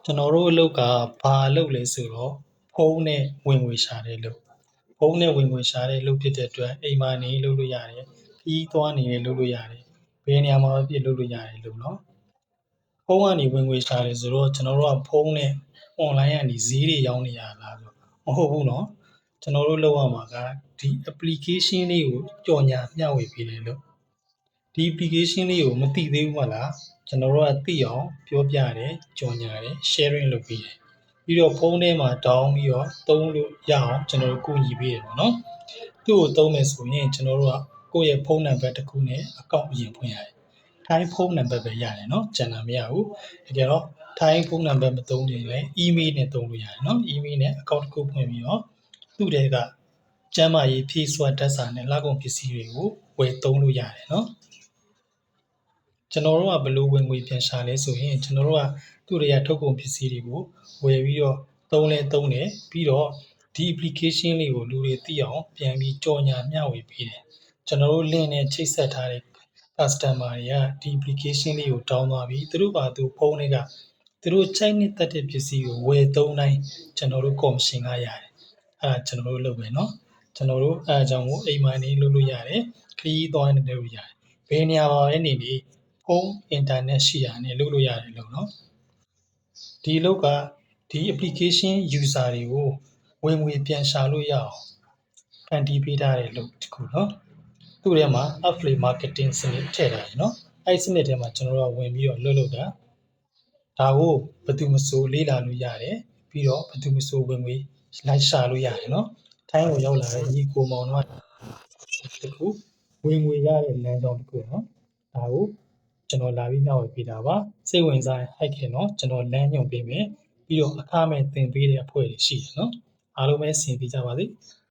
ကျွန်တော်တို့အလုပ်ကဘာအလုပ်လဲဆိုတော့ဖုန်းနဲ့ဝင်ငွေရှာတဲ့လုပ်ဖုန်းနဲ့ဝင်ငွေရှာတဲ့လုပ်ဖြစ်တဲ့အတွက်အိမ်မှာနေလုပ်လို့ရတယ်ခီးသွားနေလုပ်လို့ရတယ်ဘယ်နေရာမှာဖြစ်လုပ်လို့ရတယ်လို့เนาะဖုန်းကနေဝင်ငွေရှာတယ်ဆိုတော့ကျွန်တော်တို့ကဖုန်းနဲ့ online ကနေဈေးတွေရောင်းနေရလားဆိုမဟုတ်ဘူးเนาะကျွန်တော်တို့လုပ်ရမှာကဒီ application လေးကိုကြော်ညာမျှဝေပေးတယ်လို့ဒီ application လေးကိုမသိသေးဘူးမလားကျွန်တော်တို့ကသိအောင်ပြောပြတယ်ကြော်ညာတယ် sharing လုပ်ပေးတယ်ပြီးတော့ဖုန်းထဲမှာ down ပြီးတော့သုံးလို့ရအောင်ကျွန်တော်တို့ကူညီပေးတယ်ပေါ့နော်သူ့ကိုသုံးမယ်ဆိုရင်ကျွန်တော်တို့ကကိုယ့်ရဲ့ဖုန်းနံပါတ်တစ်ခုနဲ့ account အရင်ဖွင့်ရတယ်ထိုင်းဖုန်းနံပါတ်ပဲရတယ်เนาะကျန်တာမရဘူးဒါကြတော့ထိုင်းဖုန်းနံပါတ်မသုံးရင်လည်း email နဲ့သုံးလို့ရတယ်เนาะ email နဲ့ account တစ်ခုဖွင့်ပြီးတော့သူ့ထဲကကျမ်းမာရေးဖြည့်စွက်ဓာတ်စာနဲ့လကုန်ပစ္စည်းတွေကိုဝယ်သုံးလို့ရတယ်เนาะကျွန်တော်တို့ကဘယ်လိုဝင်ငွေပြန်ရှာလဲဆိုရင်ကျွန်တော်တို့ကသူ့တွေကထုတ်ကုန်ပစ္စည်းတွေကိုဝယ်ပြီးတော့သုံးတယ်ပြီးတော့ဒီ application လေးကိုလူတွေသိအောင်ပြန်ပြီးကြော်ညာမျှဝေပေးတယ်ကျွန်တော်တို့ link နဲ့ချိတ်ဆက်ထားတဲ့ customer တွေကဒီ application လေးကို down သွားပြီးသူတို့ဘာသူဖုန်းတွေကသူတို့ချိုက်နှစ်သက်တဲ့ပစ္စည်းကိုဝယ်သုံးတိုင်းကျွန်တော်တို့ commission ကရတယ်အဲ့ဒါကျွန်တော်တို့လုပ်မယ်เนาะကျွန်တော်တို့အဲ့အကြောင်းကိုအိမ်မှာနေလုပ်လို့ရတယ်ခရီးသွားနေလုပ်လို့ရတယ်ဘယ်နေရာမှာပဲနေနေဖုန်းအင်တာနက်ရှိတာနဲ့လုပ်လို့ရတယ်လို့เนาะဒီအလုပ်ကဒီ application user တွေကိုဝင်ငွေပြန်ရှာလို့ရအောင်ဖန်တီးပေးထားတဲ့လုပ်တစ်ခုเนาะသူ့ထဲမှာ affiliate marketing စနစ်ထည့်ထားတယ်เนาะအဲ့စနစ်ထဲမှာကျွန်တော်တို့ကဝင်ပြီးတော့လုပ်တာဒါကိုဘယ်သူမဆိုလေ့လာလို့ရတယ်ပြီးတော့ဘယ်သူမဆိုဝင်ငွေလိုက်ရှာလို့ရတယ်เนาะထိုင်းကိုရောက်လာတဲ့ညီကိုမောင်တို့ကတခုဝင်ငွေရတဲ့လမ်းကြောင်းတစ်ခုเนาะဒါကိုကျွန်တော်လာပြီးမျှဝေပေးတာပါစိတ်ဝင်စားရင်ဟိုက်ခင်တော့ကျွန်တော်လမ်းညွှန်ပေးမယ်ပြီးတော့အခမဲ့သင်ပေးတဲ့အဖွဲ့တွေရှိတယ်เนาะအားလုံးပဲဆင်ပေးကြပါစေ